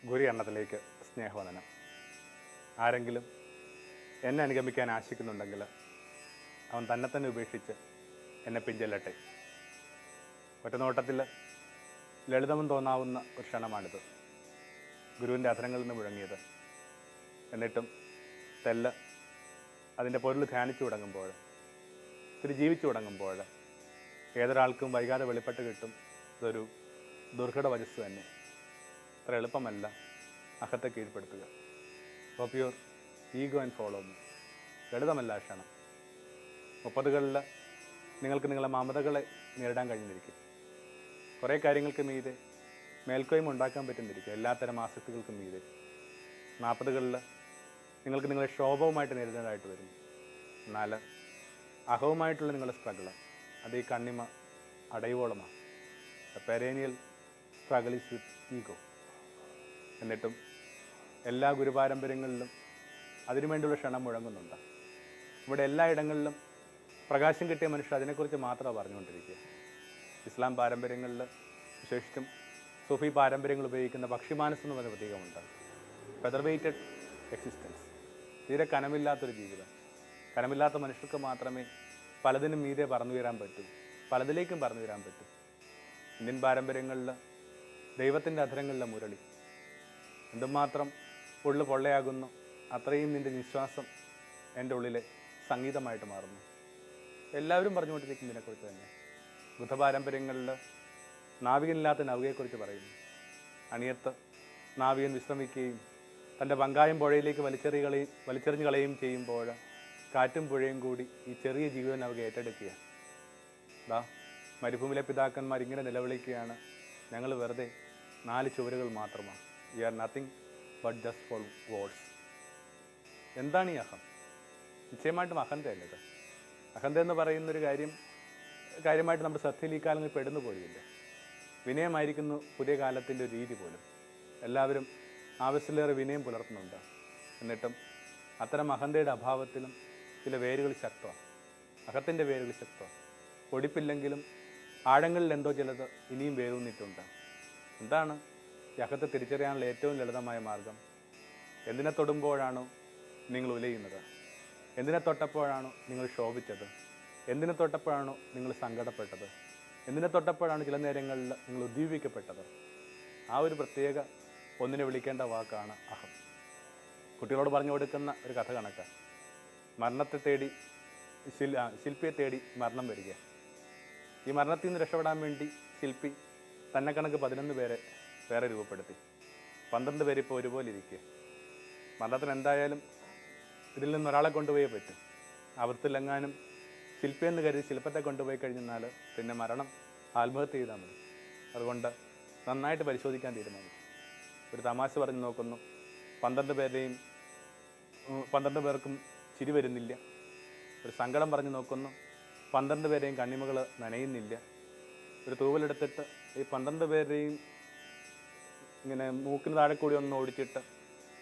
ഗുരു എണ്ണത്തിലേക്ക് സ്നേഹവന്ദനം. ആരെങ്കിലും എന്നെ അനുഗമിക്കാൻ ആശിക്കുന്നുണ്ടെങ്കിൽ അവൻ തന്നെ ഉപേക്ഷിച്ച് എന്നെ പിഞ്ചെല്ലട്ടെ. ഒറ്റനോട്ടത്തിൽ ലളിതമെന്ന് തോന്നാവുന്ന ഒരു ക്ഷണമാണിത്. ഗുരുവിൻ്റെ അധരങ്ങളിൽ നിന്ന് മുഴങ്ങിയത്. എന്നിട്ടും തെല്ല് അതിൻ്റെ പൊരുൾ ധ്യാനിച്ചു തുടങ്ങുമ്പോൾ, ഇത്തിരി ജീവിച്ചു തുടങ്ങുമ്പോൾ ഏതൊരാൾക്കും വൈകാതെ വെളിപ്പെട്ട് കിട്ടും. ഇതൊരു ദുർഘട വചസ് തന്നെ. അത്ര എളുപ്പമല്ല അഹത്തെ കീഴ്പ്പെടുത്തുക. Hope your ego and follow me. ലളിതമല്ല ക്ഷണം. 30കളിൽ നിങ്ങൾക്ക് നിങ്ങളെ മമതകളെ നേരിടാൻ കഴിഞ്ഞിരിക്കും. കുറേ കാര്യങ്ങൾക്ക് മീതെ മേൽക്കോയ്മ ഉണ്ടാക്കാൻ പറ്റുന്നിരിക്കും. എല്ലാത്തരം ആസക്തികൾക്കും മീതെ 40കളിൽ നിങ്ങൾക്ക് നിങ്ങളെ ക്ഷോഭവുമായിട്ട് നേരിടേണ്ടതായിട്ട് വരും. എന്നാൽ അഹവുമായിട്ടുള്ള നിങ്ങളുടെ സ്ട്രഗിൾ അത് ഈ കണ്ണിമ അടയുവോളമാണ്. പെരേനിയൽ സ്ട്രഗിൾ ഈസ് വിത്ത് ഈഗോ. എന്നിട്ടും എല്ലാ ഗുരുപാരമ്പര്യങ്ങളിലും അതിനുവേണ്ടിയുള്ള ക്ഷണം മുഴങ്ങുന്നുണ്ട്. ഇവിടെ എല്ലായിടങ്ങളിലും പ്രകാശം കിട്ടിയ മനുഷ്യർ അതിനെക്കുറിച്ച് മാത്രമാണ് പറഞ്ഞുകൊണ്ടിരിക്കുക. ഇസ്ലാം പാരമ്പര്യങ്ങളിൽ, വിശേഷിച്ചും സൂഫി പാരമ്പര്യങ്ങൾ ഉപയോഗിക്കുന്ന പക്ഷിമാനസ് എന്ന് പറഞ്ഞ പ്രതീകമുണ്ട്. ഫെദർവെയ്റ്റഡ് എക്സിസ്റ്റൻസ്. തീരെ കനമില്ലാത്തൊരു ജീവിതം. കനമില്ലാത്ത മനുഷ്യർക്ക് മാത്രമേ പലതിനും മീതെ പറന്നു വരാൻ പറ്റൂ, പലതിലേക്കും പറന്നു വരാൻ പറ്റൂ. ഇന്ത്യൻ പാരമ്പര്യങ്ങളിൽ ദൈവത്തിൻ്റെ അധരങ്ങളിലെ മുരളി എന്തുമാത്രം ഉള്ളു പൊള്ളയാകുന്നു, അത്രയും നിൻ്റെ നിശ്വാസം എൻ്റെ ഉള്ളിലെ സംഗീതമായിട്ട് മാറുന്നു. എല്ലാവരും പറഞ്ഞുകൊണ്ടിരിക്കും ഇതിനെക്കുറിച്ച് തന്നെ. ബുദ്ധപാരമ്പര്യങ്ങളിൽ നാവികനില്ലാത്ത നൗകയെക്കുറിച്ച് പറയുന്നു. അണിയത്ത് നാവികൻ വിശ്രമിക്കുകയും തൻ്റെ പങ്കായം പുഴയിലേക്ക് വലിച്ചെറിഞ്ഞ് കളയുകയും ചെയ്യുമ്പോൾ കാറ്റും പുഴയും കൂടി ഈ ചെറിയ ജീവിത നൗക ഏറ്റെടുക്കുക. മരുഭൂമിയിലെ പിതാക്കന്മാർ ഇങ്ങനെ നിലവിളിക്കുകയാണ്: ഞങ്ങൾ വെറുതെ 4 ചുവരുകൾ മാത്രമാണ്. We are nothing but just four words. എന്താണ് ഈ അഹം? നിശ്ചയമായിട്ടും അഹന്തയല്ല ഇത്. അഹന്ത എന്ന് പറയുന്നൊരു കാര്യമായിട്ട് നമ്മുടെ ശ്രദ്ധയിൽ ഈ കാലങ്ങളിൽ പെടുന്നു പോലുമില്ല. വിനയമായിരിക്കുന്നു പുതിയ കാലത്തിൻ്റെ ഒരു രീതി പോലും. എല്ലാവരും ആവശ്യത്തിലേറെ വിനയം പുലർത്തുന്നുണ്ട്. എന്നിട്ടും അത്തരം അഹന്തയുടെ അഭാവത്തിലും ചില വേരുകൾ ശക്തമാണ്. അഹത്തിൻ്റെ വേരുകൾ ശക്തമാണ്. പൊടിപ്പില്ലെങ്കിലും ആഴങ്ങളിൽ എന്തോ ചിലത് ഇനിയും വേരൂന്നിട്ടുണ്ട്. എന്താണ് ഈ അഹത്തെ തിരിച്ചറിയാനുള്ള ഏറ്റവും ലളിതമായ മാർഗം? എന്തിനെ തൊടുമ്പോഴാണോ നിങ്ങൾ ഉലയുന്നത്? എന്തിനെ തൊട്ടപ്പോഴാണോ നിങ്ങൾ ശോഭിച്ചത്? എന്തിനെ തൊട്ടപ്പോഴാണോ നിങ്ങൾ സങ്കടപ്പെട്ടത്? എന്തിനെ തൊട്ടപ്പോഴാണ് ചില നേരങ്ങളിൽ നിങ്ങൾ ഉദ്ദീപിക്കപ്പെട്ടത്? ആ ഒരു പ്രത്യേക ഒന്നിനെ വിളിക്കേണ്ട വാക്കാണ് അഹം. കുട്ടികളോട് പറഞ്ഞു കൊടുക്കുന്ന ഒരു കഥ കണക്കാണ്. മരണത്തെ തേടി ശില്പിയെ തേടി മരണം വരിക. ഈ മരണത്തിൽ നിന്ന് രക്ഷപ്പെടാൻ വേണ്ടി ശില്പി തന്നെ കണക്ക് 11 പേരെ വേറെ രൂപപ്പെടുത്തി. 12 പേര് ഇപ്പോൾ ഒരുപോലെ ഇരിക്കുക. മരണത്തിന് എന്തായാലും ഇതിൽ നിന്ന് ഒരാളെ കൊണ്ടുപോയേ പറ്റും. ആപത്തിലെങ്ങാനും ശില്പിയെന്ന് കരുതി ശില്പത്തെ കൊണ്ടുപോയി കഴിഞ്ഞാൽ പിന്നെ മരണം ആത്മഹത്യ ചെയ്താൽ മതി. അതുകൊണ്ട് നന്നായിട്ട് പരിശോധിക്കാൻ തീരുമാനിച്ചു. ഒരു തമാശ പറഞ്ഞ് നോക്കുന്നു. 12 പേർക്കും ചിരി വരുന്നില്ല. ഒരു സങ്കടം പറഞ്ഞു നോക്കുന്നു. 12 പേരെയും കണ്ണിമകൾ നനയുന്നില്ല. ഒരു തൂവലെടുത്തിട്ട് ഈ 12 പേരെയും ഇങ്ങനെ മൂക്കിന് താഴെ കൂടി ഒന്ന് ഓടിച്ചിട്ട്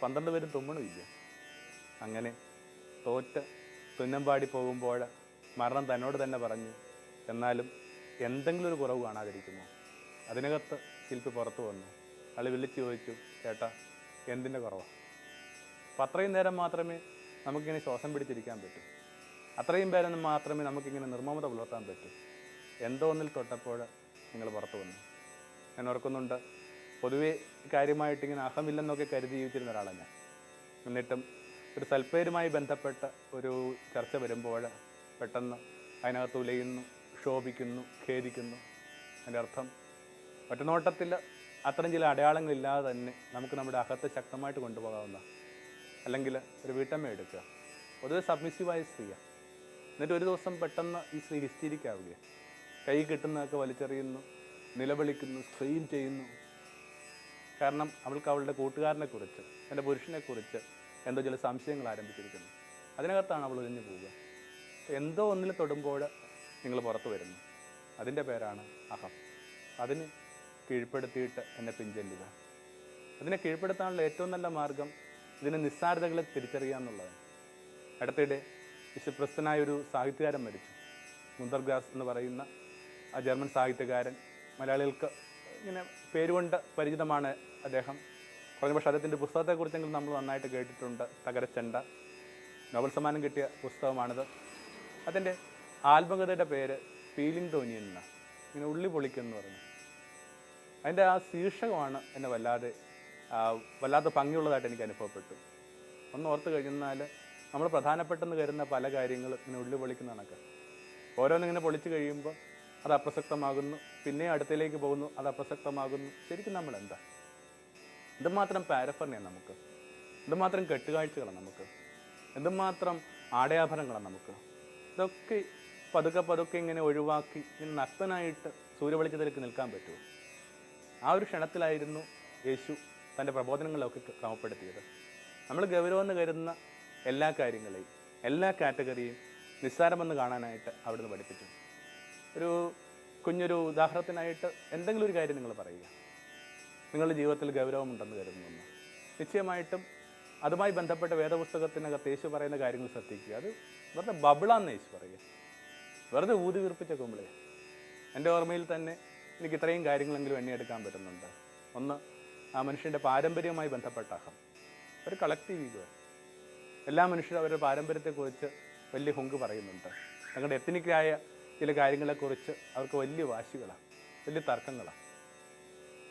12 പേരും തുമ്മണമില്ല. അങ്ങനെ തോറ്റ് തുന്നമ്പാടി പോകുമ്പോൾ മരണം തന്നോട് തന്നെ പറഞ്ഞു, എന്നാലും എന്തെങ്കിലും ഒരു കുറവ് കാണാതിരിക്കുമോ? അതിനകത്ത് ശില്പി പുറത്തു വന്നു. അയാൾ വിളിച്ച് ചോദിച്ചു, ചേട്ടാ എന്തിൻ്റെ കുറവാണ്? അപ്പം അത്രയും നേരം മാത്രമേ നമുക്കിങ്ങനെ ശ്വാസം പിടിച്ചിരിക്കാൻ പറ്റൂ. അത്രയും പേരൊന്നും മാത്രമേ നമുക്കിങ്ങനെ നിർമ്മമത പുലർത്താൻ പറ്റൂ. എന്തോ ഒന്നിൽ തൊട്ടപ്പോൾ നിങ്ങൾ പുറത്തു വന്നു. ഞാൻ ഓർക്കുന്നുണ്ട്, പൊതുവേ കാര്യമായിട്ടിങ്ങനെ അഹമില്ലെന്നൊക്കെ കരുതി ജീവിച്ചിരുന്ന ഒരാളാണ് ഞാൻ. എന്നിട്ടും ഒരു സൽപ്പേരുമായി ബന്ധപ്പെട്ട ഒരു ചർച്ച വരുമ്പോൾ പെട്ടെന്ന് അതിനകത്ത് ഉലയുന്നു, ക്ഷോഭിക്കുന്നു, ഖേദിക്കുന്നു. അതിൻ്റെ അർത്ഥം ഒറ്റനോട്ടത്തിൽ അത്തരം ചില അടയാളങ്ങളില്ലാതെ തന്നെ നമുക്ക് നമ്മുടെ അഹത്തെ ശക്തമായിട്ട് കൊണ്ടുപോകാവുന്ന, അല്ലെങ്കിൽ ഒരു വീട്ടമ്മ എടുക്കുക, പൊതുവെ സബ്മിസീവായ സ്ത്രീയാണ്. എന്നിട്ട് ഒരു ദിവസം പെട്ടെന്ന് ഈ സ്ത്രീ ഹിസ്റ്റീരിക്കാവുകയാണ്. കൈ കിട്ടുന്നതൊക്കെ വലിച്ചെറിയുന്നു, നിലവിളിക്കുന്നു, സ്ക്രീം ചെയ്യുന്നു. കാരണം അവൾക്ക് അവളുടെ കൂട്ടുകാരനെക്കുറിച്ച്, എൻ്റെ പുരുഷനെക്കുറിച്ച് എന്തോ ചില സംശയങ്ങൾ ആരംഭിച്ചിരിക്കുന്നു. അതിനകത്താണ് അവൾ ഒഴിഞ്ഞു പോവുക. എന്തോ ഒന്നിൽ തൊടുമ്പോൾ നിങ്ങൾ പുറത്തു വരുന്നു. അതിൻ്റെ പേരാണ് അഹം. അതിന് കീഴ്പ്പെടുത്തിയിട്ട് എന്നെ പിഞ്ചെല്ലുക. അതിനെ കീഴ്പ്പെടുത്താനുള്ള ഏറ്റവും നല്ല മാർഗം ഇതിൻ്റെ നിസ്സാരതകളെ തിരിച്ചറിയുക എന്നുള്ളതാണ്. അടുത്തിടെ വിശ്വപ്രസിദ്ധനായൊരു സാഹിത്യകാരൻ മരിച്ചു. മുന്തർഗാസ് എന്ന് പറയുന്ന ആ ജർമ്മൻ സാഹിത്യകാരൻ. മലയാളികൾക്ക് ഇങ്ങനെ പേരുകൊണ്ട് പരിചിതമാണ് അദ്ദേഹം. പറഞ്ഞ പക്ഷേ അദ്ദേഹത്തിൻ്റെ പുസ്തകത്തെക്കുറിച്ചെങ്കിലും നമ്മൾ നന്നായിട്ട് കേട്ടിട്ടുണ്ട്. തകരച്ചെണ്ട, നോബൽ സമ്മാനം കിട്ടിയ പുസ്തകമാണിത്. അതിൻ്റെ ആത്മകഥയുടെ പേര് ഫീലിംഗ് ദ ഒനിയൻ എന്നാണ്, ഇങ്ങനെ ഉള്ളി പൊളിക്കുമെന്ന് പറഞ്ഞു. അതിൻ്റെ ആ ശീർഷകമാണ് എന്നെ വല്ലാത്ത ഭംഗിയുള്ളതായിട്ട് എനിക്ക് അനുഭവപ്പെട്ടു. ഒന്ന് ഓർത്ത് കഴിഞ്ഞാൽ നമ്മൾ പ്രധാനപ്പെട്ടെന്ന് കരുതുന്ന പല കാര്യങ്ങളും ഇങ്ങനെ ഉള്ളി പൊളിക്കുന്ന കണക്ക് ഓരോന്നിങ്ങനെ പൊളിച്ച് കഴിയുമ്പോൾ അത് അപ്രസക്തമാകുന്നു, പിന്നെ അടുത്തേക്ക് പോകുന്നു, അത് അപ്രസക്തമാകുന്നു. ശരിക്കും നമ്മൾ എന്താ? എന്തുമാത്രം പാരഫർണിയാണ് നമുക്ക്, എന്തുമാത്രം കെട്ടുകാഴ്ചകളാണ് നമുക്ക്, എന്തുമാത്രം ആടയാഭരണങ്ങളാണ് നമുക്ക്. ഇതൊക്കെ പതുക്കെ ഇങ്ങനെ ഒഴിവാക്കി ഇങ്ങനെ നഗ്നനായിട്ട് സൂര്യവെളിച്ചത്തിലേക്ക് നിൽക്കാൻ പറ്റുമോ? ആ ഒരു ക്ഷണത്തിലായിരുന്നു യേശു തൻ്റെ പ്രബോധനങ്ങളൊക്കെ ക്രമപ്പെടുത്തിയത്. നമ്മൾ ഗൗരവമെന്ന് കരുതുന്ന എല്ലാ കാര്യങ്ങളെയും, എല്ലാ കാറ്റഗറിയും നിസ്സാരമെന്ന് കാണാനായിട്ട് അവിടുന്ന് പഠിപ്പിച്ചു. ഒരു കുഞ്ഞൊരു ഉദാഹരണത്തിനായിട്ട് എന്തെങ്കിലും ഒരു കാര്യം നിങ്ങൾ പറയുക, നിങ്ങളുടെ ജീവിതത്തിൽ ഗൗരവമുണ്ടെന്ന് കരുതുന്നു. നിശ്ചയമായിട്ടും അതുമായി ബന്ധപ്പെട്ട വേദപുസ്തകത്തിനകത്ത് യേശു പറയുന്ന കാര്യങ്ങൾ ശ്രദ്ധിക്കുക. അത് വെറുതെ ബബിളാന്ന് യേശു പറയുക, വെറുതെ ഊതി വീർപ്പിച്ച കുമ്പളേ. എൻ്റെ ഓർമ്മയിൽ തന്നെ എനിക്ക് ഇത്രയും കാര്യങ്ങളെങ്കിലും എണ്ണിയെടുക്കാൻ പറ്റുന്നുണ്ട്. ഒന്ന്, ആ മനുഷ്യൻ്റെ പാരമ്പര്യവുമായി ബന്ധപ്പെട്ട അഹം, ഒരു കളക്റ്റീവ് ഈഗോ. എല്ലാ മനുഷ്യരും അവരുടെ പാരമ്പര്യത്തെക്കുറിച്ച് വലിയ ഹുങ്ക് പറയുന്നുണ്ട്. തങ്ങളുടെ എത്നിക്കായ ചില കാര്യങ്ങളെക്കുറിച്ച് അവർക്ക് വലിയ വാശികളാണ്, വലിയ തർക്കങ്ങളാണ്.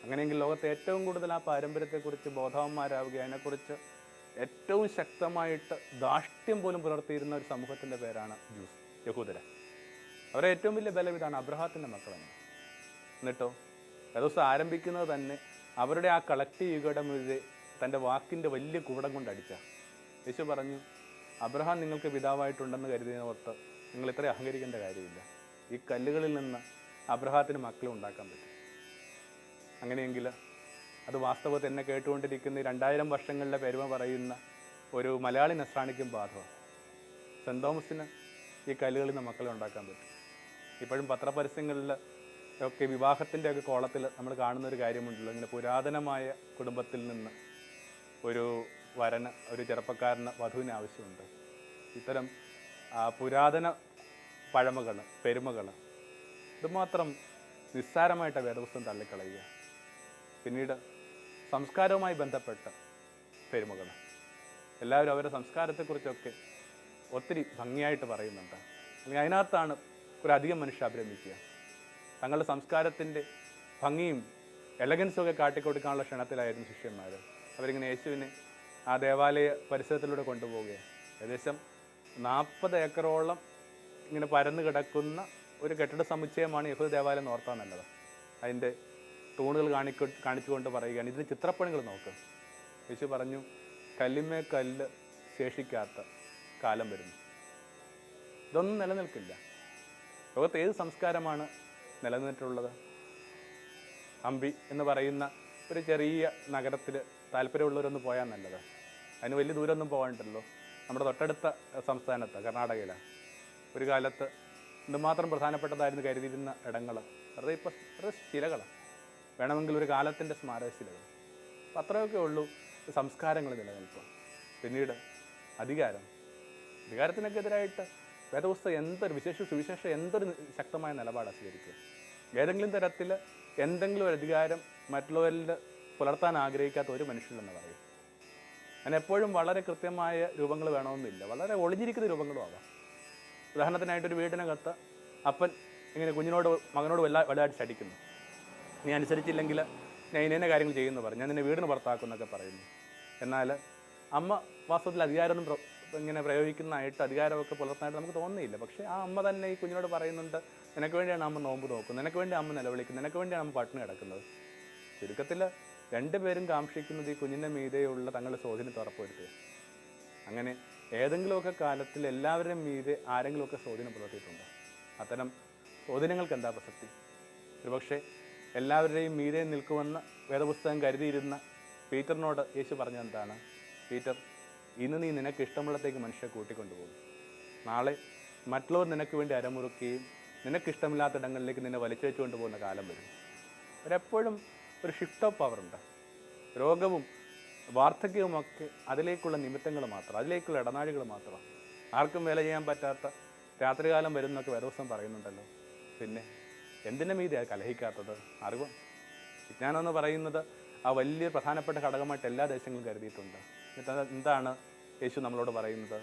അങ്ങനെയെങ്കിൽ ലോകത്തെ ഏറ്റവും കൂടുതൽ ആ പാരമ്പര്യത്തെക്കുറിച്ച് ബോധവാന്മാരാവുക, അതിനെക്കുറിച്ച് ഏറ്റവും ശക്തമായിട്ട് ധാർഷ്ട്യം പോലും പുലർത്തിയിരുന്ന ഒരു സമൂഹത്തിൻ്റെ പേരാണ് ജൂസ്, യഹൂദര. അവരെ ഏറ്റവും വലിയ ബലം ഇതാണ്, അബ്രഹാത്തിൻ്റെ മക്കളാണ്. എന്നിട്ടോ ദിവസം ആരംഭിക്കുന്നത് തന്നെ അവരുടെ ആ കളക്റ്റീവ് ഈഗോയുടെ മുതൽ തൻ്റെ വാക്കിൻ്റെ വലിയ കൂടം കൊണ്ട് അടിച്ച. യേശു പറഞ്ഞു, അബ്രഹാം നിങ്ങൾക്ക് പിതാവായിട്ടുണ്ടെന്ന് കരുതിയതോർത്ത് നിങ്ങൾ ഇത്ര അഹങ്കരിക്കേണ്ട കാര്യമില്ല. ഈ കല്ലുകളിൽ നിന്ന് അബ്രഹാത്തിന് മക്കളെ ഉണ്ടാക്കാൻ പറ്റും. അങ്ങനെയെങ്കിൽ അത് വാസ്തവത്തിൽ എന്നെ കേട്ടുകൊണ്ടിരിക്കുന്ന 2000 വർഷങ്ങളിലെ പെരുമ പറയുന്ന ഒരു മലയാളി നസ്രാണിക്കും ബാധകമാണ്. സെൻറ് തോമസിന് ഈ കല്ലുകളിൽ നിന്ന് മക്കളെ ഉണ്ടാക്കാൻ പറ്റും. ഇപ്പോഴും പത്രപരസ്യങ്ങളിൽ ഒക്കെ വിവാഹത്തിൻ്റെ ഒക്കെ കോളത്തിൽ നമ്മൾ കാണുന്നൊരു കാര്യമുണ്ടല്ലോ, ഇങ്ങനെ പുരാതനമായ കുടുംബത്തിൽ നിന്ന് ഒരു വരന്, ഒരു ചെറുപ്പക്കാരന് വധുവിന് ആവശ്യമുണ്ട്. ഇത്തരം പുരാതന പഴമകൾ, പെരുമകൾ ഇതുമാത്രം നിസ്സാരമായിട്ട് വേദപുസ്തകം തള്ളിക്കളയുക. പിന്നീട് സംസ്കാരവുമായി ബന്ധപ്പെട്ട പെരുമകൾ, എല്ലാവരും അവരുടെ സംസ്കാരത്തെക്കുറിച്ചൊക്കെ ഒത്തിരി ഭംഗിയായിട്ട് പറയുന്നുണ്ട്. അല്ലെങ്കിൽ അതിനകത്താണ് ഒരധികം മനുഷ്യർ അഭിരമിക്കുക. തങ്ങളുടെ സംസ്കാരത്തിൻ്റെ ഭംഗിയും എലഗൻസും ഒക്കെ കാട്ടിക്കൊടുക്കാനുള്ള ക്ഷണത്തിലായിരുന്നു ശിഷ്യന്മാർ. അവരിങ്ങനെ യേശുവിനെ ആ ദേവാലയ പരിസരത്തിലൂടെ കൊണ്ടുപോവുകയാണ്. ഏകദേശം 40 ഏക്കറോളം ഇങ്ങനെ പരന്ന് കിടക്കുന്ന ഒരു കെട്ടിട സമുച്ചയമാണ് യഹൂദ ദേവാലയം എന്ന് ഓർത്താൽ നല്ലത്. അതിൻ്റെ തൂണുകൾ കാണിച്ചുകൊണ്ട് പറയുകയാണ്, ഇതിന് ചിത്രപ്പണികൾ നോക്ക്. യേശു പറഞ്ഞു, കല്ലിന്മേ കല്ല് ശേഷിക്കാത്ത കാലം വരുന്നു. ഇതൊന്നും നിലനിൽക്കില്ല. ലോകത്ത് ഏത് സംസ്കാരമാണ് നിലനിന്നിട്ടുള്ളത്? ഹംപി എന്ന് പറയുന്ന ഒരു ചെറിയ നഗരത്തിൽ താല്പര്യമുള്ളവരൊന്ന് പോയാൽ നല്ലത്. അതിന് വലിയ ദൂരമൊന്നും പോകാണ്ടല്ലോ. നമ്മുടെ തൊട്ടടുത്ത സംസ്ഥാനത്ത് കർണാടകയിലാണ് ഒരു കാലത്ത് എന്തുമാത്രം പ്രധാനപ്പെട്ടതായിരുന്നു കരുതിയിരുന്ന ഇടങ്ങൾ വെറുതെ ശിലകളാണ്. വേണമെങ്കിൽ ഒരു കാലത്തിൻ്റെ സ്മാരകശിലകൾ. അപ്പം അത്രയൊക്കെ ഉള്ളൂ സംസ്കാരങ്ങൾ നിലനിൽക്കും. പിന്നീട് അധികാരത്തിനൊക്കെ എതിരായിട്ട് വേദപുസ്തകം എന്തൊരു സുവിശേഷം എന്തൊരു ശക്തമായ നിലപാടാണ് സ്വീകരിക്കുക. ഏതെങ്കിലും തരത്തിൽ എന്തെങ്കിലും ഒരു അധികാരം മറ്റുള്ളവരിൽ പുലർത്താൻ ആഗ്രഹിക്കാത്ത ഒരു മനുഷ്യനെന്ന് പറയും. അങ്ങനെ എപ്പോഴും വളരെ കൃത്യമായ രൂപങ്ങൾ വേണമെന്നില്ല, വളരെ ഒളിഞ്ഞിരിക്കുന്ന രൂപങ്ങളും ആവാം. ഉദാഹരണത്തിനായിട്ടൊരു വീടിനകത്ത് അപ്പൻ ഇങ്ങനെ മകനോട് വലുതായിട്ട് ശടിക്കുന്നു. നീ അനുസരിച്ചില്ലെങ്കിൽ ഞാൻ ഇന്ന കാര്യങ്ങൾ ചെയ്യുമെന്ന് പറഞ്ഞു, ഞാൻ നിന്നെ വീടിന് പുറത്താക്കുമെന്നൊക്കെ പറയുന്നു. എന്നാൽ അമ്മ വാസ്തവത്തിൽ അധികാരമൊന്നും ഇങ്ങനെ പ്രയോഗിക്കുന്നതായിട്ട് അധികാരമൊക്കെ പുലർത്താനായിട്ട് നമുക്ക് തോന്നുന്നില്ല. പക്ഷേ ആ അമ്മ തന്നെ ഈ കുഞ്ഞിനോട് പറയുന്നുണ്ട്, നിനക്ക് വേണ്ടിയാണ് അമ്മ നോമ്പ് നോക്കുന്നത്, നിനക്ക് വേണ്ടി അമ്മ നിലവിളിക്കുന്നത്, നിനക്ക് വേണ്ടിയാണ് അമ്മ പട്ടിണി കിടക്കുന്നത്. ചുരുക്കത്തിൽ രണ്ടുപേരും കാക്ഷിക്കുന്നത് ഈ കുഞ്ഞിൻ്റെ മീതെയുള്ള തങ്ങളുടെ സ്വാധീനത്തെ ഉറപ്പുവരുത്തുക. അങ്ങനെ ഏതെങ്കിലുമൊക്കെ കാലത്തിൽ എല്ലാവരുടെയും മീതെ ആരെങ്കിലുമൊക്കെ സ്വാധീനം പുലർത്തിയിട്ടുണ്ട്. അത്തരം സ്വാധീനങ്ങൾക്ക് എന്താ പ്രസക്തി? ഒരുപക്ഷെ എല്ലാവരുടെയും മീതെ നിൽക്കുമെന്ന് വേദപുസ്തകം കരുതിയിരുന്ന പീറ്ററിനോട് യേശു പറഞ്ഞത് എന്താണ്? പീറ്റർ, ഇന്ന് നീ നിനക്ക് ഇഷ്ടമുള്ളത്തേക്ക് മനുഷ്യരെ കൂട്ടിക്കൊണ്ടുപോകും. നാളെ മറ്റുള്ളവർ നിനക്ക് വേണ്ടി അരമുറുക്കുകയും നിനക്കിഷ്ടമില്ലാത്തിടങ്ങളിലേക്ക് നിന്നെ വലിച്ചേച്ചു കൊണ്ടുപോകുന്ന കാലം വരും. അവരെപ്പോഴും ഒരു ഷിഫ്റ്റ് ഓഫ് പവറുണ്ട്. രോഗവും വാർദ്ധക്യവുമൊക്കെ അതിലേക്കുള്ള നിമിത്തങ്ങൾ മാത്രം, അതിലേക്കുള്ള ഇടനാഴികൾ മാത്രമാണ്. ആർക്കും വേല ചെയ്യാൻ പറ്റാത്ത രാത്രികാലം വരുന്നൊക്കെ വേദപുസ്തകം പറയുന്നുണ്ടല്ലോ. പിന്നെ എന്തിൻ്റെ മീതെയാണ് കലഹിക്കാത്തത്? അറിവ്. വിജ്ഞാനം എന്ന് പറയുന്നത് ആ വലിയ പ്രധാനപ്പെട്ട ഘടകമായിട്ട് എല്ലാ ദേശങ്ങളും കരുതിയിട്ടുണ്ട്. എന്നിട്ട് എന്താണ് യേശു നമ്മളോട് പറയുന്നത്?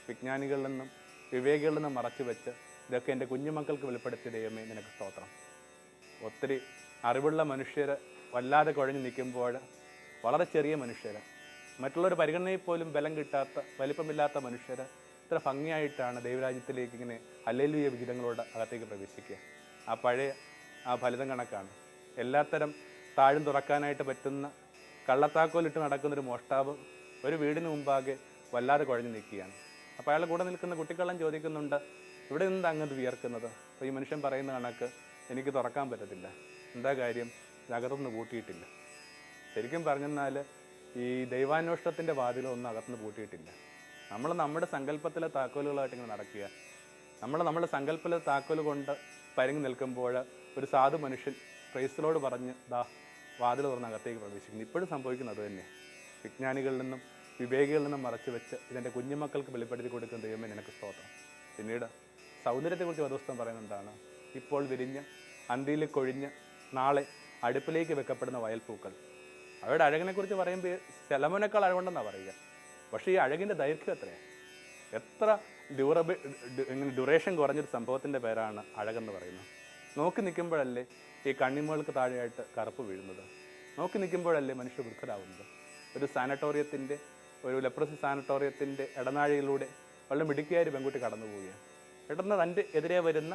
വിജ്ഞാനികളിൽ നിന്നും വിവേകികളിൽ നിന്നും മറച്ചു വെച്ച് ഇതൊക്കെ എൻ്റെ കുഞ്ഞുമക്കൾക്ക് വെളിപ്പെടുത്തിയ ദൈവമേ നിനക്ക് സ്തോത്രം. ഒത്തിരി അറിവുള്ള മനുഷ്യർ വല്ലാതെ കുഴഞ്ഞു നിൽക്കുമ്പോൾ വളരെ ചെറിയ മനുഷ്യർ, മറ്റുള്ളവർ പരിഗണനയിൽ പോലും ബലം കിട്ടാത്ത വലിപ്പമില്ലാത്ത മനുഷ്യർ ഇത്ര ഭംഗിയായിട്ടാണ് ദൈവരാജ്യത്തിലേക്ക് ഇങ്ങനെ ഹല്ലേലൂയ വിഹിതങ്ങളോട് അകത്തേക്ക് പ്രവേശിക്കുക. ആ പഴയ ആ ഫലിതം കണക്കാണ്. എല്ലാത്തരം താഴും തുറക്കാനായിട്ട് പറ്റുന്ന കള്ളത്താക്കോലിട്ട് നടക്കുന്നൊരു മോഷ്ടാവ് ഒരു വീടിന് മുമ്പാകെ വല്ലാതെ കുഴഞ്ഞു നിൽക്കുകയാണ്. അപ്പോൾ അയാളുടെ കൂടെ നിൽക്കുന്ന കുട്ടിക്കള്ളം ചോദിക്കുന്നുണ്ട്, ഇവിടെ നിന്ന് അങ്ങ് വിയർക്കുന്നത്? അപ്പോൾ ഈ മനുഷ്യൻ പറയുന്ന കണക്ക്, എനിക്ക് തുറക്കാൻ പറ്റത്തില്ല. എന്താ കാര്യം? അകത്തുനിന്ന് പൂട്ടിയിട്ടില്ല. ശരിക്കും പറഞ്ഞെന്നാൽ ഈ ദൈവാന്വേഷണത്തിൻ്റെ വാതിലൊന്നും അകത്തുനിന്ന് പൂട്ടിയിട്ടില്ല. നമ്മൾ നമ്മുടെ സങ്കല്പത്തിലെ താക്കോലുകളായിട്ട് ഇങ്ങനെ നടക്കുക. നമ്മുടെ സങ്കല്പത്തിലെ താക്കോൽ കൊണ്ട് പരുങ്ങി നിൽക്കുമ്പോൾ ഒരു സാധു മനുഷ്യൻ ക്രൈസ്തലോട് പറഞ്ഞ് വാതിൽ തുറന്ന് അകത്തേക്ക് പ്രവേശിക്കുന്നു. ഇപ്പോഴും സംഭവിക്കുന്നത് അത് തന്നെ. വിജ്ഞാനികളിൽ നിന്നും വിവേകികളിൽ നിന്നും മറച്ചു വെച്ച് ഇതെൻ്റെ കുഞ്ഞുമക്കൾക്ക് വെളിപ്പെടുത്തി കൊടുക്കുന്ന ദൈവമേ നിനക്ക് സ്തോത്രം. പിന്നീട് സൗന്ദര്യത്തെക്കുറിച്ച് വേദപുസ്തകം പറയുന്നത് എന്താണ്? ഇപ്പോൾ വിരിഞ്ഞ് അന്തിയിൽ കൊഴിഞ്ഞ് നാളെ അടുപ്പിലേക്ക് വെക്കപ്പെടുന്ന വയൽപ്പൂക്കൾ. അവരുടെ അഴകിനെക്കുറിച്ച് പറയുമ്പോൾ ശലമോനേക്കാൾ അഴകുണ്ടെന്നാണ് പറയുക. പക്ഷേ ഈ അഴകിൻ്റെ ദൈർഘ്യം എത്രയാണ്? എത്ര ഡ്യൂറേഷൻ കുറഞ്ഞൊരു സംഭവത്തിൻ്റെ പേരാണ് അഴകെന്ന് പറയുന്നത്. നോക്കി നിൽക്കുമ്പോഴല്ലേ ഈ കണ്ണിമുകൾക്ക് താഴെയായിട്ട് കറുപ്പ് വീഴുന്നത്? നോക്കി നിൽക്കുമ്പോഴല്ലേ മനുഷ്യ വൃദ്ധരാകുന്നത്? ഒരു സാനറ്റോറിയത്തിൻ്റെ, ഒരു ലെപ്രസി സാനറ്റോറിയത്തിൻ്റെ ഇടനാഴിയിലൂടെ വളരെ മിടുക്കിയായ ഒരു പെൺകുട്ടി കടന്നു പോവുകയാണ്. പെട്ടെന്ന് തൻ്റെ എതിരെ വരുന്ന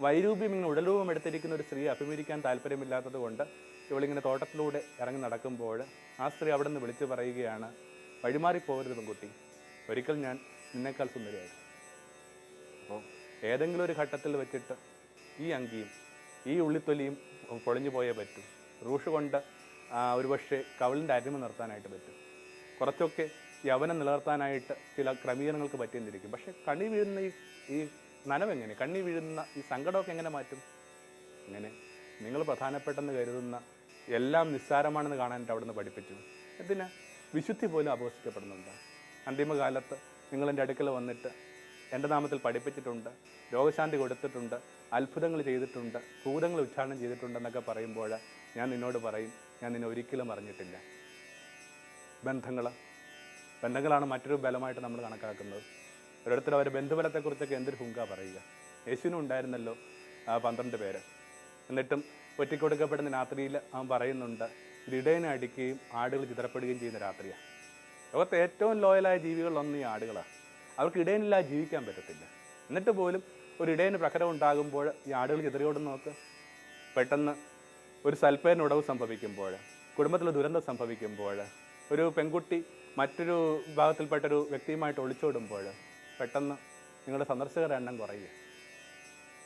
വൈരൂപ്യം ഇങ്ങനെ ഉടലൂപം എടുത്തിരിക്കുന്ന ഒരു സ്ത്രീ അഭിമുഖിക്കാൻ താല്പര്യമില്ലാത്തത് കൊണ്ട് ഇവളിങ്ങനെ തോട്ടത്തിലൂടെ ഇറങ്ങി നടക്കുമ്പോൾ ആ സ്ത്രീ അവിടെ നിന്ന് വിളിച്ച് പറയുകയാണ്, വഴിമാറിപ്പോകരുത് പെൺകുട്ടി, ഒരിക്കൽ ഞാൻ നിന്നേക്കാൾ സുന്ദരിയായിരുന്നു. അപ്പോൾ ഏതെങ്കിലും ഒരു ഘട്ടത്തിൽ വെച്ചിട്ട് ഈ അങ്കിയും ഈ ഉള്ളിത്തൊലിയും പൊളിഞ്ഞു പോയേ പറ്റും. റൂഷ് കൊണ്ട് ഒരുപക്ഷെ കവിളിൻ്റെ അരിമ നിർത്താനായിട്ട് പറ്റും. കുറച്ചൊക്കെ യവനം നിലനിർത്താനായിട്ട് ചില ക്രമീകരണങ്ങൾക്ക് പറ്റിയെന്നിരിക്കും. പക്ഷേ കണ്ണി വീഴുന്ന ഈ നനവെങ്ങനെ, കണ്ണി വീഴുന്ന ഈ സങ്കടമൊക്കെ എങ്ങനെ മാറ്റും? ഇങ്ങനെ നിങ്ങൾ പ്രധാനപ്പെട്ടെന്ന് കരുതുന്ന എല്ലാം നിസ്സാരമാണെന്ന് കാണാനായിട്ട് അവിടുന്ന് പഠിപ്പിച്ചു. ഇതിന് വിശുദ്ധി പോലും അപഹസിക്കപ്പെടുന്നുണ്ട്. അന്തിമകാലത്ത് നിങ്ങളെൻ്റെ അടുക്കൽ വന്നിട്ട് എൻ്റെ നാമത്തിൽ പഠിപ്പിച്ചിട്ടുണ്ട്, രോഗശാന്തി കൊടുത്തിട്ടുണ്ട്, അത്ഭുതങ്ങൾ ചെയ്തിട്ടുണ്ട്, ഭൂതങ്ങൾ ഉച്ചാരണം ചെയ്തിട്ടുണ്ടെന്നൊക്കെ പറയുമ്പോൾ ഞാൻ നിന്നോട് പറയും, ഞാൻ നിന്നെ ഒരിക്കലും അറിഞ്ഞിട്ടില്ല. ബന്ധങ്ങളാണ് മറ്റൊരു ബലമായിട്ട് നമ്മൾ കണക്കാക്കുന്നത്. ഒരിടത്തിൽ അവരുടെ ബന്ധുബലത്തെക്കുറിച്ചൊക്കെ എന്തൊരു ഹുങ്ക പറയുക. യേശുവിനും ഉണ്ടായിരുന്നല്ലോ 12 പേര്. എന്നിട്ടും ഒറ്റിക്കൊടുക്കപ്പെടുന്ന രാത്രിയിൽ അവൻ പറയുന്നുണ്ട്, ഇത് ഇടയനെ അടിക്കുകയും ആടുകൾ ചിതറപ്പെടുകയും ചെയ്യുന്ന രാത്രിയാണ്. ലോകത്തെ ഏറ്റവും ലോയലായ ജീവികളൊന്നും ഈ ആടുകളാണ്. അവർക്ക് ഇടയനില്ലാതെ ജീവിക്കാൻ പറ്റത്തില്ല. എന്നിട്ട് പോലും ഒരു ഇടയന് പ്രഹരം ഉണ്ടാകുമ്പോൾ ഈ ആടുകൾ ചിതറിയോടുന്ന് നോക്ക്. പെട്ടെന്ന് ഒരു സൽപ്പേരിന് ഉടവ് സംഭവിക്കുമ്പോൾ, കുടുംബത്തിൽ ദുരന്തം സംഭവിക്കുമ്പോൾ, ഒരു പെൺകുട്ടി മറ്റൊരു വിഭാഗത്തിൽപ്പെട്ടൊരു വ്യക്തിയുമായിട്ട് ഒളിച്ചോടുമ്പോൾ പെട്ടെന്ന് നിങ്ങളുടെ സന്ദർശകരുടെ എണ്ണം കുറയുക.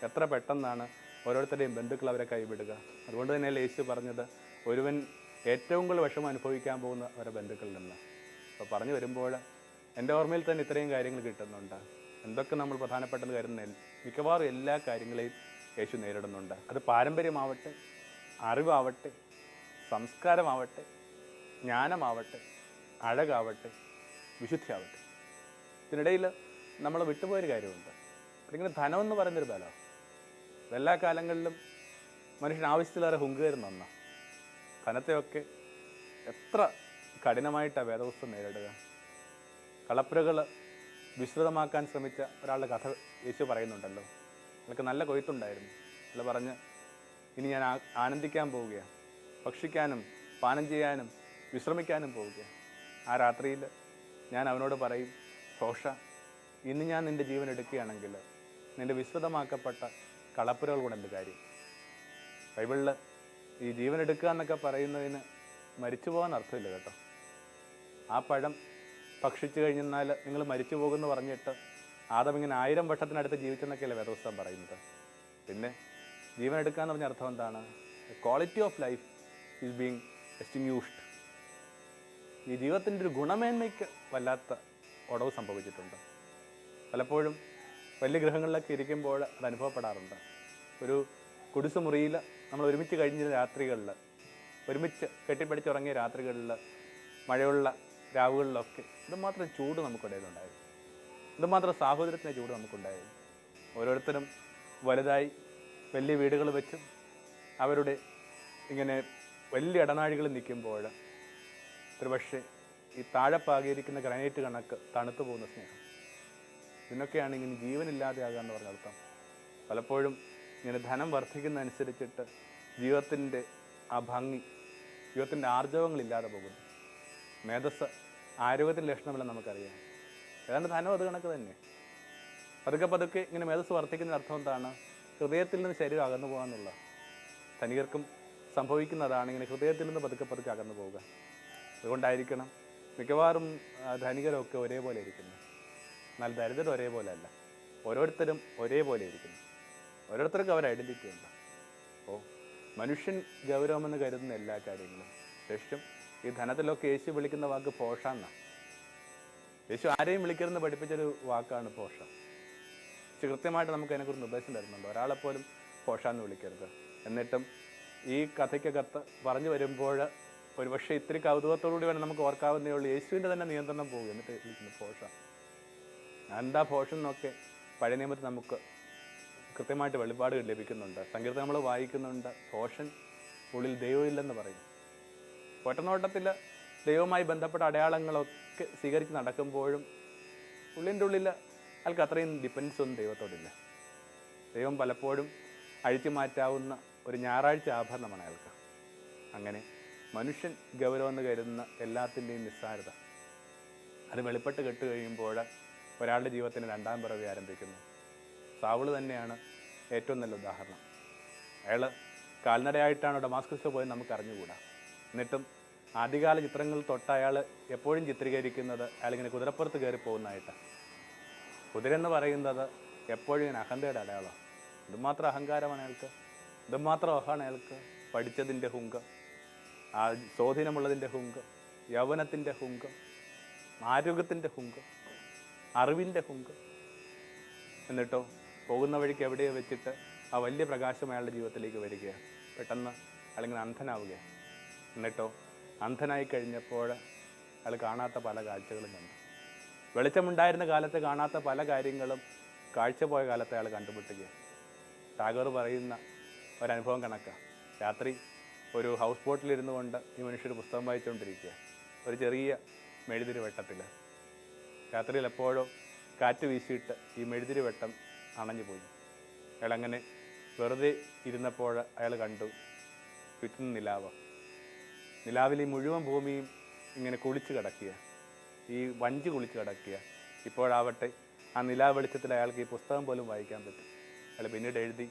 എത്ര പെട്ടെന്നാണ് ഓരോരുത്തരുടെയും ബന്ധുക്കൾ അവരെ കൈവിടുക. അതുകൊണ്ട് തന്നെയല്ലേ യേശു പറഞ്ഞത്, ഒരുവൻ ഏറ്റവും കൂടുതൽ വിഷമം അനുഭവിക്കാൻ പോകുന്ന അവരുടെ ബന്ധുക്കളിൽ നിന്ന്. അപ്പോൾ പറഞ്ഞു വരുമ്പോൾ എൻ്റെ ഓർമ്മയിൽ തന്നെ ഇത്രയും കാര്യങ്ങൾ കിട്ടുന്നുണ്ട്. എന്തൊക്കെ നമ്മൾ പ്രധാനപ്പെട്ടെന്ന് കരുതുന്ന മിക്കവാറും എല്ലാ കാര്യങ്ങളെയും യേശു നേരിടുന്നുണ്ട്. അത് പാരമ്പര്യമാവട്ടെ, അറിവാവട്ടെ, സംസ്കാരമാവട്ടെ, ജ്ഞാനമാവട്ടെ, അഴകാവട്ടെ, വിശുദ്ധിയാവട്ടെ. ഇതിനിടയിൽ നമ്മൾ വിട്ടുപോയൊരു കാര്യമുണ്ട്. അതിങ്ങനെ ധനമെന്ന് പറയുന്നൊരു ബലമാണ്. എല്ലാ കാലങ്ങളിലും മനുഷ്യൻ ആവശ്യത്തിലേറെ ഹുങ്കുകയറുന്ന ഒന്നാണ്. ധനത്തെയൊക്കെ എത്ര കഠിനമായിട്ടാണ് വേദപുസ്തകം നേരിടുക. കളപ്പുരകൾ വിശ്രുതമാക്കാൻ ശ്രമിച്ച ഒരാളുടെ കഥ യേശു പറയുന്നുണ്ടല്ലോ. അയാൾക്ക് നല്ല കൊയ്ത്തുണ്ടായിരുന്നു. അയാൾ പറഞ്ഞ്, ഇനി ഞാൻ ആനന്ദിക്കാൻ പോവുകയാണ്, ഭക്ഷിക്കാനും പാനം ചെയ്യാനും വിശ്രമിക്കാനും പോവുകയാണ്. ആ രാത്രിയിൽ ഞാൻ അവനോട് പറയും, ഘോഷ, ഇന്ന് ഞാൻ നിൻ്റെ ജീവൻ എടുക്കുകയാണെങ്കിൽ നിൻ്റെ വിശ്രുതമാക്കപ്പെട്ട കളപ്പുരകൾ കൊണ്ട് എന്ത് കാര്യം? ബൈബിളിൽ ഈ ജീവൻ എടുക്കുക എന്നൊക്കെ പറയുന്നതിന് മരിച്ചു പോകാൻ അർത്ഥമില്ല കേട്ടോ. ആ പഴം ഭക്ഷിച്ചു കഴിഞ്ഞെന്നാൽ നിങ്ങൾ മരിച്ചു പോകുമെന്ന് പറഞ്ഞിട്ട് ആദം ഇങ്ങനെ 1000 വർഷത്തിനടുത്ത് ജീവിച്ചെന്നൊക്കെയല്ലേ വേദപുസ്തകം പറയുന്നത്. പിന്നെ ജീവൻ എടുക്കുക എന്ന് പറഞ്ഞ അർത്ഥം എന്താണ്? Quality of life is being extinguished. ഈ ജീവിതത്തിൻ്റെ ഒരു ഗുണമേന്മയ്ക്ക് വല്ലാത്ത ഉടവ് സംഭവിച്ചിട്ടുണ്ട്. പലപ്പോഴും വലിയ ഗൃഹങ്ങളിലൊക്കെ ഇരിക്കുമ്പോൾ അത് അനുഭവപ്പെടാറുണ്ട്. ഒരു കുടിസ് മുറിയിൽ നമ്മൾ ഒരുമിച്ച് കഴിഞ്ഞ രാത്രികളിൽ, ഒരുമിച്ച് കെട്ടിപ്പിടിച്ചുറങ്ങിയ രാത്രികളിൽ, മഴയുള്ള രാവുകളിലൊക്കെ ഇതുമാത്രം ചൂട് നമുക്കിടയിലുണ്ടായിരുന്നു. ഇതുമാത്രം സാഹോദര്യത്തിൻ്റെ ചൂട് നമുക്കുണ്ടായിരുന്നു. ഓരോരുത്തരും വലുതായി വലിയ വീടുകൾ വെച്ചും അവരുടെ ഇങ്ങനെ വലിയ ഇടനാഴികളിൽ നിൽക്കുമ്പോൾ ഒരുപക്ഷെ ഈ താഴെ പാകിയിരിക്കുന്ന ഗ്രാനൈറ്റ് കണക്ക് തണുത്തു പോകുന്ന സ്നേഹം, ഇതിനൊക്കെയാണ് ഇങ്ങനെ ജീവനില്ലാതെ ആകുക എന്ന് പറഞ്ഞ അർത്ഥം. പലപ്പോഴും ഇങ്ങനെ ധനം വർദ്ധിക്കുന്നതനുസരിച്ചിട്ട് ജീവിതത്തിൻ്റെ ആ ഭംഗി, ജീവിതത്തിൻ്റെ ആർജവങ്ങളില്ലാതെ പോകുന്നു. മേധസ് ആരോഗ്യത്തിൻ്റെ ലക്ഷണമെല്ലാം നമുക്കറിയാം. ഏതാണ്ട് ധനം അത് കണക്ക് തന്നെ. പതുക്കെ പതുക്കെ ഇങ്ങനെ മേധസ് വർദ്ധിക്കുന്ന അർത്ഥം എന്താണ്? ഹൃദയത്തിൽ നിന്ന് ശരീരം അകന്നു പോകാന്നുള്ള. ധനികർക്കും സംഭവിക്കുന്നതാണ് ഇങ്ങനെ ഹൃദയത്തിൽ നിന്ന് പതുക്കെ പതുക്കെ അകന്നു പോവുക. അതുകൊണ്ടായിരിക്കണം മിക്കവാറും ധനികരൊക്കെ ഒരേപോലെ ഇരിക്കുന്നു. എന്നാൽ ദരിദ്രർ ഒരേപോലെ അല്ല. ഓരോരുത്തരും ഒരേപോലെ ഇരിക്കുന്നു. ഓരോരുത്തർക്കും അവർ ഐഡൻറ്റിറ്റി ഉണ്ട്. അപ്പോൾ മനുഷ്യൻ ഗൗരവമെന്ന് കരുതുന്ന എല്ലാ കാര്യങ്ങളും, ശേഷം ഈ ധനത്തിലൊക്കെ യേശു വിളിക്കുന്ന വാക്ക് പോഷ എന്നാണ്. യേശു ആരെയും വിളിക്കരുതെന്ന് പഠിപ്പിച്ചൊരു വാക്കാണ് പോഷ. പക്ഷെ കൃത്യമായിട്ട് നമുക്ക് അതിനെക്കുറിച്ച് നിർദ്ദേശം തരുന്നുണ്ട്. ഒരാളെപ്പോലും പോഷ എന്ന് വിളിക്കരുത്. എന്നിട്ടും ഈ കഥയ്ക്കകത്ത് പറഞ്ഞു വരുമ്പോൾ ഒരുപക്ഷെ ഇത്തിരി കൗതുകത്തോടുകൂടി വേണം നമുക്ക് ഓർക്കാവുന്നേ ഉള്ളൂ. യേശുവിൻ്റെ തന്നെ നിയന്ത്രണം പോകും. എന്നിട്ട് വിളിക്കുന്നു പോഷ. എന്താ പോഷൻ എന്നൊക്കെ പഴയ നിയമത്തിൽ നമുക്ക് കൃത്യമായിട്ട് വെളിപ്പാട് ലഭിക്കുന്നുണ്ട്. സങ്കീർത്തനം നമ്മൾ വായിക്കുന്നുണ്ട്. പോഷൻ ഉള്ളിൽ ദൈവമില്ലെന്ന് പറയും. ഒറ്റനോട്ടത്തിൽ ദൈവവുമായി ബന്ധപ്പെട്ട അടയാളങ്ങളൊക്കെ സ്വീകരിച്ച് നടക്കുമ്പോഴും ഉള്ളിൻ്റെ ഉള്ളിൽ അയാൾക്ക് അത്രയും ഡിപ്പെൻഡൻസ് ഒന്നും ദൈവത്തോടില്ല. ദൈവം പലപ്പോഴും അഴിച്ചു മാറ്റാവുന്ന ഒരു ഞായറാഴ്ച ആഭരണമാണ് അയാൾക്ക്. അങ്ങനെ മനുഷ്യൻ ഗൗരവമെന്ന് കരുതുന്ന എല്ലാത്തിൻ്റെയും നിസ്സാരത അത് വെളിപ്പെട്ട് കെട്ട് കഴിയുമ്പോൾ ഒരാളുടെ ജീവിതത്തിന് രണ്ടാം പിറവി ആരംഭിക്കുന്നു. സാവുൾ തന്നെയാണ് ഏറ്റവും നല്ല ഉദാഹരണം. അയാൾ കാൽനടയായിട്ടാണ് ഡമാസ്കസിൽ പോയത് നമുക്ക് അറിഞ്ഞുകൂടാ. എന്നിട്ടും ആദ്യകാല ചിത്രങ്ങൾ തൊട്ട് അയാൾ എപ്പോഴും ചിത്രീകരിക്കുന്നത് അയാളിങ്ങനെ കുതിരപ്പുറത്ത് കയറി പോകുന്നതായിട്ടാണ്. കുതിര എന്ന് പറയുന്നത് എപ്പോഴും ഇങ്ങനെ അഹന്തയുടെ അടയാളമാണ്. ഇതുമാത്രം അഹങ്കാരമാണ് അയാൾക്ക്, ഇതുമാത്രം അഹാണ് അയാൾക്ക്. പഠിച്ചതിൻ്റെ ഹുങ്കം, ആ സ്വാധീനമുള്ളതിൻ്റെ ഹുങ്കം, യൗവനത്തിൻ്റെ ഹുങ്കം, ആരോഗ്യത്തിൻ്റെ ഹുങ്കം, അറിവിൻ്റെ ഹുങ്കം. എന്നിട്ടോ പോകുന്ന വഴിക്ക് എവിടെയോ വെച്ചിട്ട് ആ വലിയ പ്രകാശം അയാളുടെ ജീവിതത്തിലേക്ക് വരികയാണ്. പെട്ടെന്ന് അയാളിങ്ങനെ അന്ധനാവുകയാണ്. എന്നിട്ടോ അന്ധനായി കഴിഞ്ഞപ്പോൾ അയാൾ കാണാത്ത പല കാഴ്ചകളും കണ്ടു. വെളിച്ചമുണ്ടായിരുന്ന കാലത്ത് കാണാത്ത പല കാര്യങ്ങളും കാഴ്ച പോയ കാലത്ത് അയാൾ കണ്ടുമുട്ടുകയാണ്. ടാഗോർ പറയുന്ന ഒരനുഭവം കണക്കാണ്. രാത്രി ഒരു ഹൗസ് ബോട്ടിലിരുന്നു കൊണ്ട് ഈ മനുഷ്യർ പുസ്തകം വായിച്ചുകൊണ്ടിരിക്കുക. ഒരു ചെറിയ മെഴുതിരി വെട്ടത്തിൽ രാത്രിയിൽ എപ്പോഴോ കാറ്റ് വീശിയിട്ട് ഈ മെഴുതിരി വെട്ടം അണഞ്ഞു പോയി. അയാളങ്ങനെ വെറുതെ ഇരുന്നപ്പോൾ അയാൾ കണ്ടു ചുറ്റും നിലാവ്. നിലാവിൽ ഈ മുഴുവൻ ഭൂമിയും ഇങ്ങനെ കുളിച്ച് കിടക്കുക, ഈ വഞ്ചി കുളിച്ച് കിടക്കുക. ഇപ്പോഴാവട്ടെ ആ നിലാവ് വെളിച്ചത്തിൽ അയാൾക്ക് ഈ പുസ്തകം പോലും വായിക്കാൻ പറ്റും. അയാൾ പിന്നീട് എഴുതി,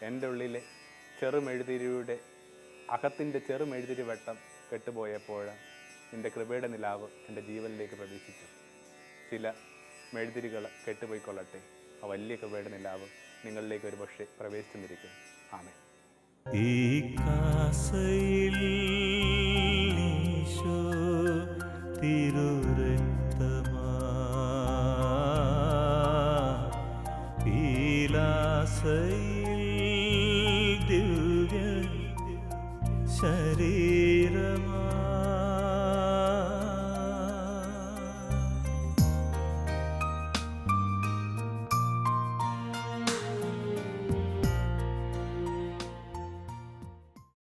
എൻ്റെ ഉള്ളിലെ ചെറുമെഴുതിരിയുടെ അകത്തിൻ്റെ ചെറുമെഴുതിരി വെട്ടം കെട്ടുപോയപ്പോൾ നിൻ്റെ കൃപയുടെ നിലാവ് എൻ്റെ ജീവനിലേക്ക് പ്രവേശിച്ചു. ചില മെഴുതിരികൾ കെട്ടുപോയിക്കൊള്ളട്ടെ, ആ വലിയ കൃപയുടെ നിലാവ് നിങ്ങളിലേക്ക് ഒരു പക്ഷേ പ്രവേശിച്ചെന്നിരിക്കും. ആമേൻ. ഈ കാസയിൽ ഈശോ തിരുരക്തമാ, പീലാസയിൽ ദിവ്യ ശരീരമാ.